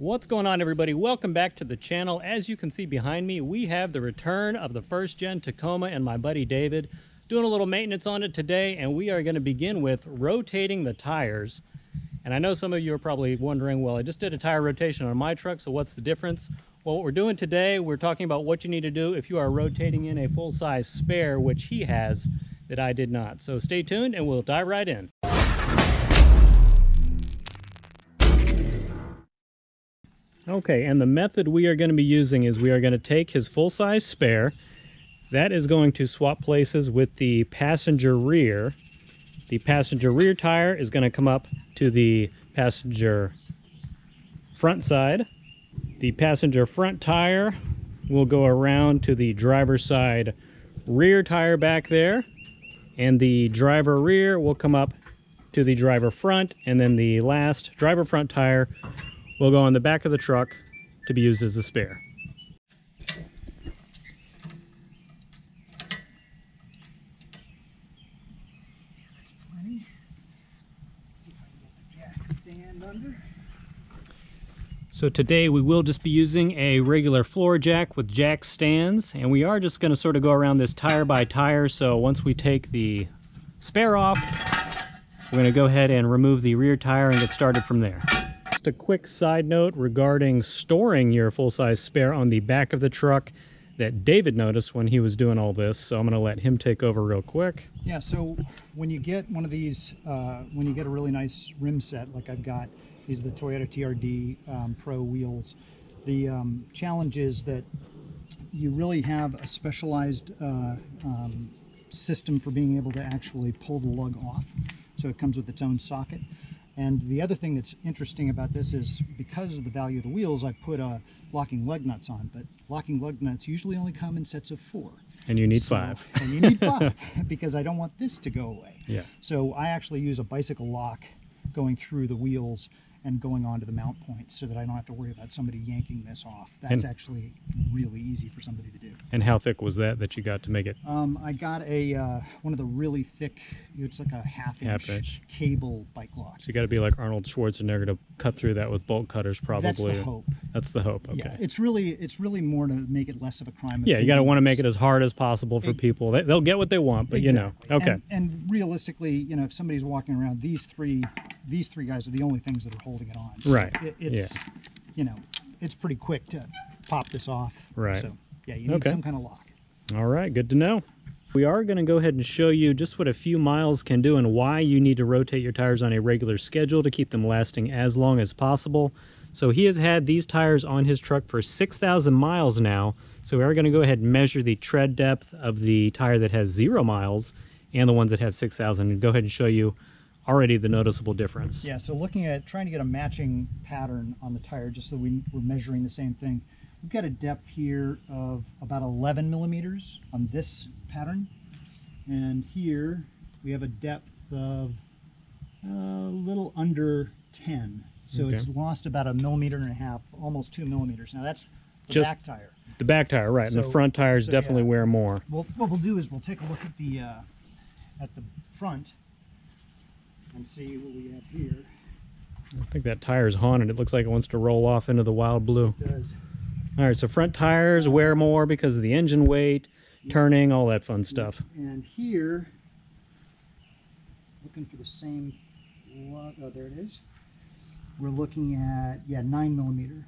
What's going on, everybody? Welcome back to the channel. As you can see behind me, we have the return of the first gen Tacoma and my buddy David doing a little maintenance on it today, and we are going to begin with rotating the tires. And I know some of you are probably wondering, well, I just did a tire rotation on my truck, so what's the difference? Well, what we're doing today, we're talking about what you need to do if you are rotating in a full-size spare, which he has that I did not. So stay tuned and we'll dive right in. Okay, and the method we are going to be using is we are going to take his full-size spare. That is going to swap places with the passenger rear. The passenger rear tire is going to come up to the passenger front side. The passenger front tire will go around to the driver's side rear tire back there. And the driver rear will come up to the driver front. And then the last driver front tire will go on the back of the truck to be used as a spare. That's plenty. Let's see if I can get the jack stand under. So today we will just be using a regular floor jack with jack stands, and we are just going to sort of go around this tire by tire. So once we take the spare off, we're going to go ahead and remove the rear tire and get started from there. Just a quick side note regarding storing your full-size spare on the back of the truck that David noticed when he was doing all this, so I'm going to let him take over real quick. Yeah, so when you get one of these, when you get a really nice rim set like I've got, these are the Toyota TRD Pro wheels, the challenge is that you really have a specialized system for being able to actually pull the lug off. So it comes with its own socket. And the other thing that's interesting about this is because of the value of the wheels, I put locking lug nuts on, but locking lug nuts usually only come in sets of 4. And you need 5. And you need 5 because I don't want this to go away. Yeah. So I actually use a bicycle lock going through the wheels and going onto the mount points so that I don't have to worry about somebody yanking this off. That's actually really easy for somebody to do. And how thick was that you got to make it? I got a one of the really thick, it's like a half-inch cable bike lock. So you got to be like Arnold Schwarzenegger to cut through that with bolt cutters, probably. That's the hope. That's the hope. Okay. Yeah, it's really more to make it less of a crime. Yeah, you got to want to make it as hard as possible for people. They'll get what they want, but exactly. You know. Okay. And realistically, you know, if somebody's walking around, these three guys are the only things that are holding it on. So right. It's you know, it's pretty quick to pop this off. Right. So yeah, you need some kind of lock. All right, good to know. We are going to go ahead and show you just what a few miles can do and why you need to rotate your tires on a regular schedule to keep them lasting as long as possible. So he has had these tires on his truck for 6,000 miles now. So we are going to go ahead and measure the tread depth of the tire that has 0 miles and the ones that have 6,000 and go ahead and show you already the noticeable difference. Yeah, so looking at trying to get a matching pattern on the tire just so we're measuring the same thing. We've got a depth here of about 11 millimeters on this pattern, and here we have a depth of a little under 10. So it's lost about 1.5 millimeters, almost 2 millimeters. Now that's the just back tire. The back tire, right? So, and the front tires definitely wear more. Well, what we'll do is we'll take a look at the front and see what we have here. I think that tire's haunted. It looks like it wants to roll off into the wild blue. It does. All right, so front tires wear more because of the engine weight, turning, all that fun stuff. And here, looking for the same, oh, there it is. We're looking at, 9 millimeter.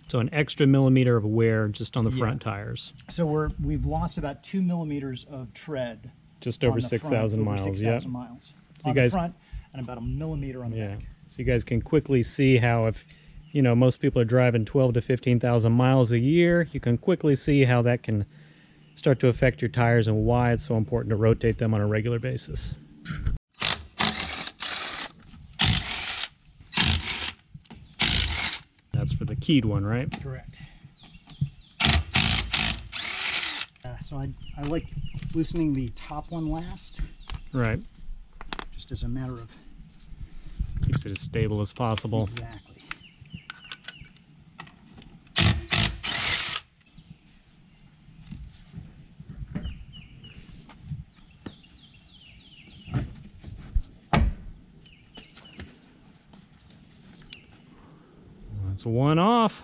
So an extra millimeter of wear just on the front tires. So we've lost about 2 millimeters of tread. Just over 6,000 miles. 6,000 miles. So on the front, and about 1 millimeter on the back. So you guys can quickly see how if, you know, most people are driving 12 to 15,000 miles a year, you can quickly see how that can start to affect your tires and why it's so important to rotate them on a regular basis. That's for the keyed one, right? Correct. So I like loosening the top one last. Right. Just as a matter of... Keeps it as stable as possible. Exactly. That's one off.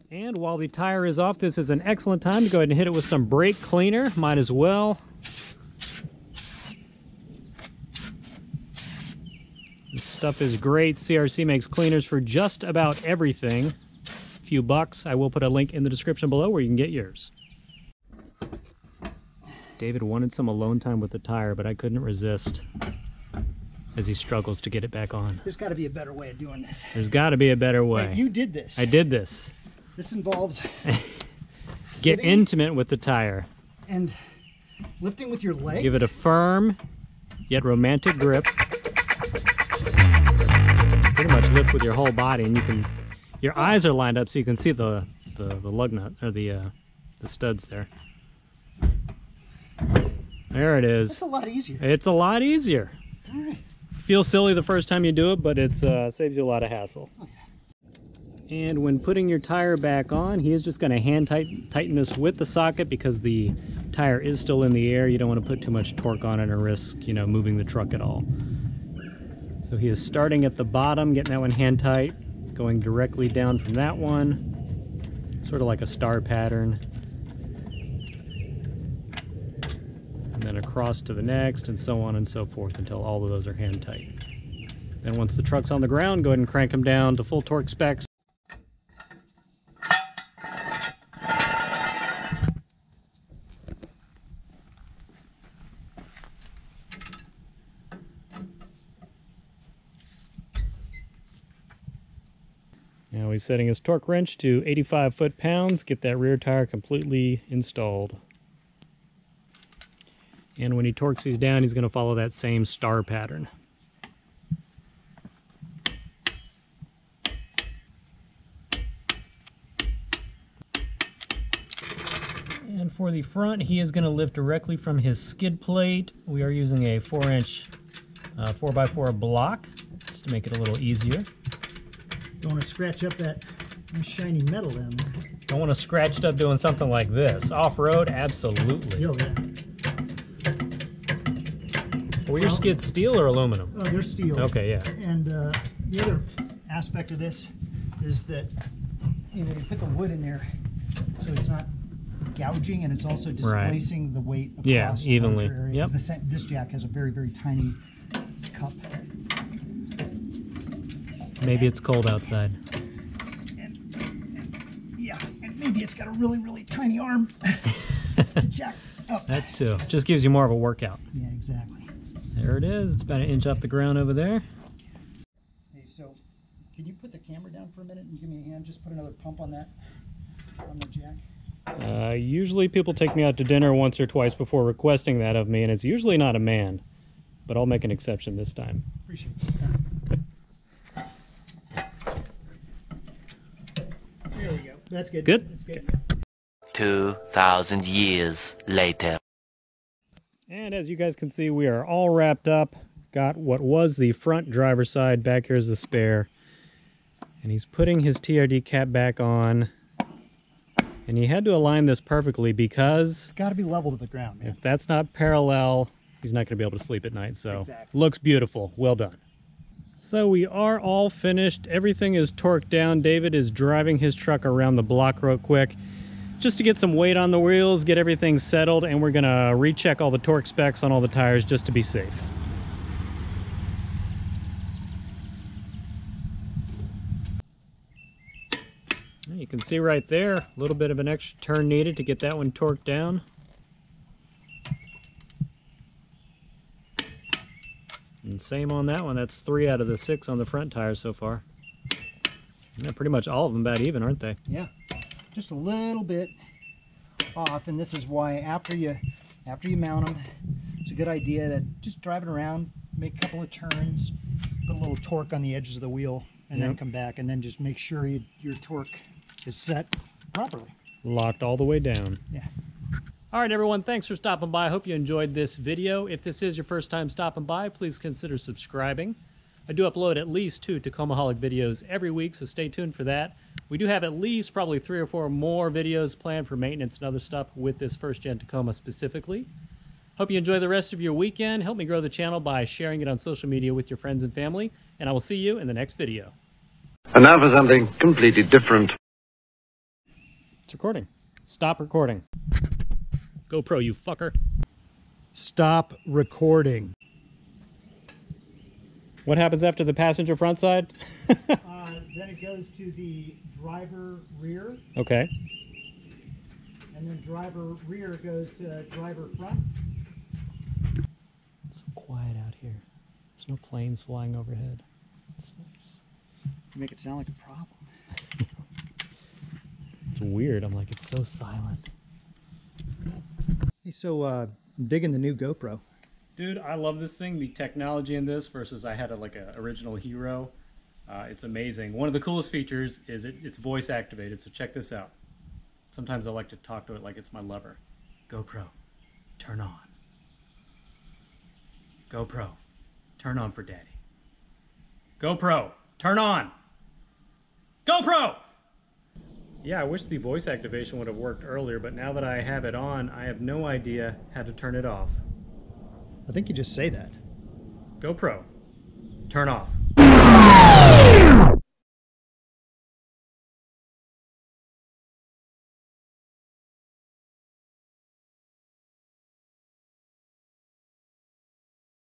And while the tire is off, this is an excellent time to go ahead and hit it with some brake cleaner. Might as well. This stuff is great. CRC makes cleaners for just about everything. A few bucks. I will put a link in the description below where you can get yours. David wanted some alone time with the tire, but I couldn't resist as he struggles to get it back on. There's got to be a better way of doing this. There's got to be a better way. Wait, you did this. I did this. This involves Get intimate with the tire. And lifting with your legs. Give it a firm yet romantic grip. Pretty much lift with your whole body, and you can. Your eyes are lined up so you can see the lug nut or the studs there. There it is. It's a lot easier. It's a lot easier. All right. Feels silly the first time you do it, but it saves you a lot of hassle. Oh, yeah. And when putting your tire back on, he is just going to hand tighten this with the socket because the tire is still in the air. You don't want to put too much torque on it and risk, moving the truck at all. So he is starting at the bottom, getting that one hand tight, going directly down from that one, sort of like a star pattern. And then across to the next, and so on and so forth until all of those are hand tight. Then once the truck's on the ground, go ahead and crank them down to full torque specs. Now he's setting his torque wrench to 85 foot-pounds, get that rear tire completely installed. And when he torques these down, he's going to follow that same star pattern. And for the front, he is going to lift directly from his skid plate. We are using a 4-inch 4x4 block, just to make it a little easier. Don't want to scratch up that shiny metal down there. Don't want to scratch it up doing something like this. Off-road, absolutely. Oh, yeah. Were your skids steel or aluminum? Oh, they're steel. Okay, yeah. And the other aspect of this is that you put the wood in there so it's not gouging, and it's also displacing the weight across the evenly. area. Yep. This jack has a very, very tiny cup. Maybe it's cold outside. Yeah, and maybe it's got a really, really tiny arm to jack up. That too. Just gives you more of a workout. Yeah, exactly. There it is. It's about 1 inch off the ground over there. Hey, so can you put the camera down for a minute and give me a hand? Just put another pump on that, on the jack. Usually people take me out to dinner once or twice before requesting that of me, and it's usually not a man. But I'll make an exception this time. Appreciate it. There we go. That's good. Good? That's good. Okay. 2,000 years later. And as you guys can see, we are all wrapped up. Got what was the front driver's side. Back here's the spare. And he's putting his TRD cap back on. And he had to align this perfectly because It's got to be level to the ground, man. if that's not parallel, he's not going to be able to sleep at night. So Exactly. Looks beautiful. Well done. So we are all finished. Everything is torqued down. David is driving his truck around the block real quick just to get some weight on the wheels, get everything settled, and we're going to recheck all the torque specs on all the tires just to be safe. You can see right there, a little bit of an extra turn needed to get that one torqued down. And same on that one. That's 3 out of the 6 on the front tires so far. Yeah, pretty much all of them about even, aren't they? Yeah, just a little bit off, and this is why after you mount them, it's a good idea to just drive it around, make a couple of turns, put a little torque on the edges of the wheel, and then come back, and then just make sure your torque is set properly. Locked all the way down. Yeah. All right, everyone, thanks for stopping by. I hope you enjoyed this video. If this is your first time stopping by, please consider subscribing. I do upload at least 2 Tacomaholic videos every week, so stay tuned for that. We do have at least probably 3 or 4 more videos planned for maintenance and other stuff with this first-gen Tacoma specifically. Hope you enjoy the rest of your weekend. Help me grow the channel by sharing it on social media with your friends and family, and I will see you in the next video. And now for something completely different. It's recording. Stop recording. GoPro, you fucker. Stop recording. What happens after the passenger front side? Then it goes to the driver rear, Okay. and then driver rear goes to driver front. It's so quiet out here. There's no planes flying overhead. It's nice. You make it sound like a problem. It's weird. I'm like, it's so silent. Hey, so I'm digging the new GoPro. Dude, I love this thing. The technology in this versus I had a original Hero. It's amazing. One of the coolest features is it's voice activated. So check this out. Sometimes I like to talk to it like it's my lover. GoPro, turn on. GoPro, turn on for daddy. GoPro, turn on. GoPro! Yeah, I wish the voice activation would have worked earlier, but now that I have it on, I have no idea how to turn it off. I think you just say that. GoPro, turn off.